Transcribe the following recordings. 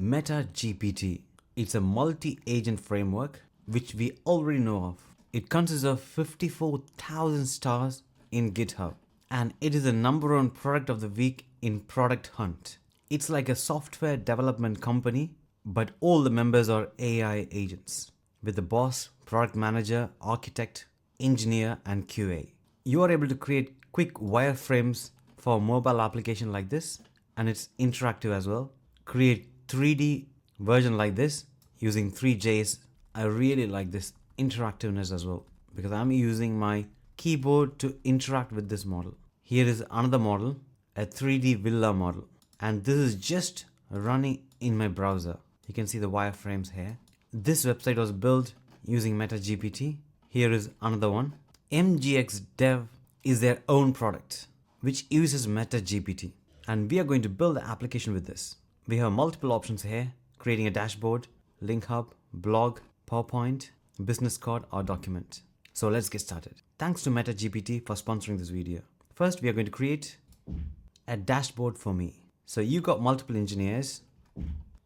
Meta GPT. It's a multi-agent framework which we already know of. It consists of 54,000 stars in GitHub, and it is the #1 product of the week in Product Hunt. It's like a software development company, but all the members are AI agents with the boss, product manager, architect, engineer, and QA. You are able to create quick wireframes for mobile application like this, and it's interactive as well. Create 3D version like this using 3Js. I really like this interactiveness as well because I'm using my keyboard to interact with this model. Here is another model, a 3D villa model, and this is just running in my browser. You can see the wireframes here. This website was built using Meta GPT. Here is another one. MGX Dev is their own product which uses Meta GPT, and we are going to build the application with this. We have multiple options here: creating a dashboard, link hub, blog, PowerPoint, business card, or document. So let's get started. Thanks to Meta GPT for sponsoring this video. First, we are going to create a dashboard for me. So you got multiple engineers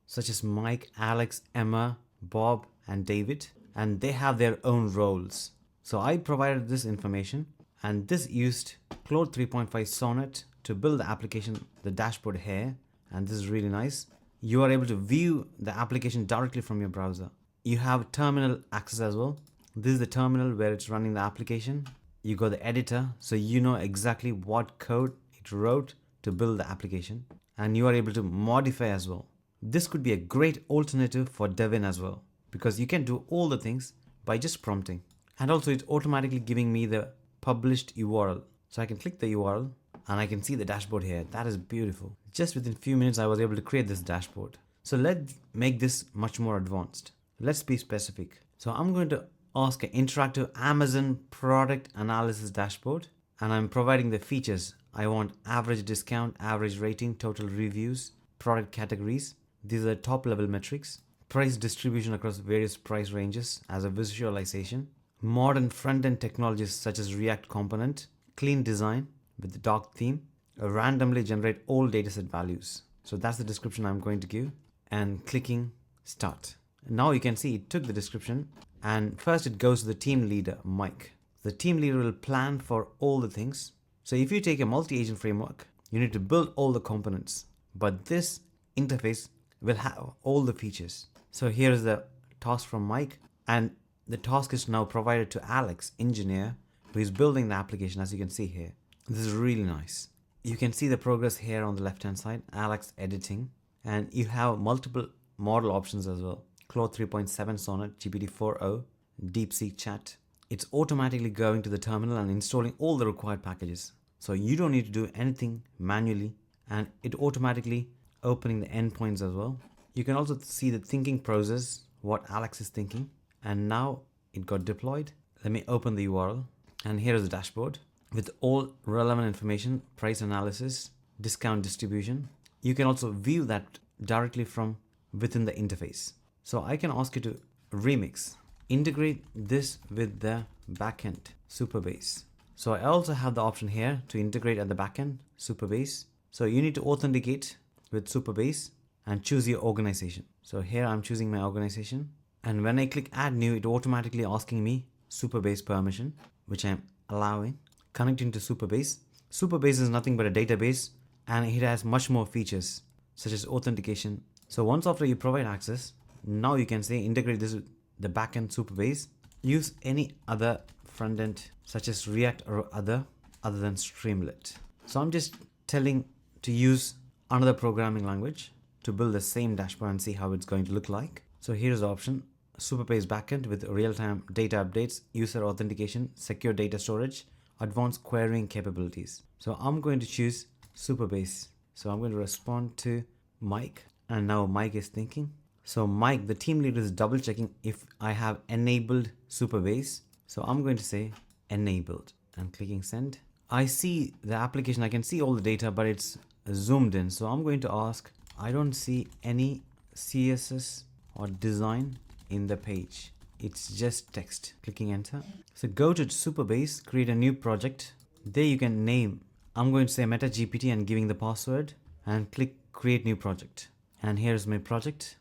such as Mike, Alex, Emma, Bob, and David, and they have their own roles. So I provided this information, and this used Claude 3.5 Sonnet to build the application, the dashboard here, and this is really nice. You are able to view the application directly from your browser. You have terminal access as well. This is the terminal where it's running the application. You got the editor, so you know exactly what code it wrote to build the application, and you are able to modify as well. This could be a great alternative for Devin as well, because you can do all the things by just prompting. And also it's automatically giving me the published URL. So I can click the URL and I can see the dashboard here. That is beautiful. Just within a few minutes, I was able to create this dashboard. So let's make this much more advanced. Let's be specific. So I'm going to ask an interactive Amazon product analysis dashboard, and I'm providing the features. I want average discount, average rating, total reviews, product categories. These are the top level metrics. Price distribution across various price ranges as a visualization. Modern front-end technologies such as React component. Clean design with the dark theme. Randomly generate all dataset values. So that's the description I'm going to give, and clicking start. Now you can see it took the description, and first it goes to the team leader, Mike. The team leader will plan for all the things. So if you take a multi-agent framework, you need to build all the components, but this interface will have all the features. So here is the task from Mike, and the task is now provided to Alex, engineer, who is building the application, as you can see here. This is really nice. You can see the progress here on the left hand side, Alex editing, and you have multiple model options as well. Claude 3.7 Sonnet, GPT 4.0, DeepSeek Chat. It's automatically going to the terminal and installing all the required packages. So you don't need to do anything manually, and it automatically opening the endpoints as well. You can also see the thinking process, what Alex is thinking, and now it got deployed. Let me open the URL, and here is the dashboard with all relevant information, price analysis, discount distribution. You can also view that directly from within the interface. So I can ask you to remix, integrate this with the backend, Superbase. So I also have the option here to integrate at the backend, Supabase. So you need to authenticate with Supabase and choose your organization. So here I'm choosing my organization, and when I click add new, it automatically asking me Supabase permission, which I'm allowing. Connecting to Supabase. Supabase is nothing but a database, and it has much more features such as authentication. So once after you provide access, now you can say integrate this with the backend Supabase. Use any other front end such as React or other than Streamlit. So I'm just telling to use another programming language to build the same dashboard and see how it's going to look like. So here's the option: Superbase backend with real-time data updates, user authentication, secure data storage, advanced querying capabilities. So I'm going to choose Superbase. So I'm going to respond to Mike, and now Mike is thinking. So Mike, the team leader, is double checking if I have enabled Superbase. So I'm going to say enabled and clicking send. I see the application, I can see all the data, but it's zoomed in. So I'm going to ask, I don't see any CSS or design in the page. It's just text. Clicking enter. So go to Superbase, create a new project. There you can name. I'm going to say Meta GPT and giving the password, and click create new project. And here's my project.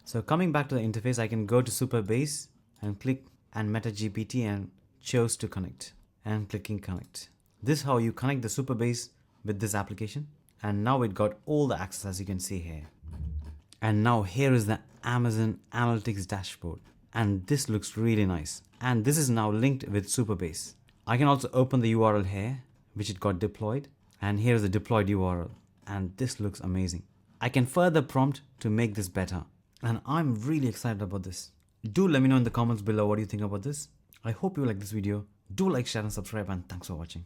So coming back to the interface, I can go to Superbase and click and Meta GPT and choose to connect and clicking connect. This is how you connect the Superbase with this application. And now it got all the access, as you can see here. And now here is the Amazon Analytics dashboard. And this looks really nice. And this is now linked with Supabase. I can also open the URL here, which it got deployed. And here's the deployed URL. And this looks amazing. I can further prompt to make this better. And I'm really excited about this. Do let me know in the comments below what you think about this. I hope you like this video. Do like, share and subscribe, and thanks for watching.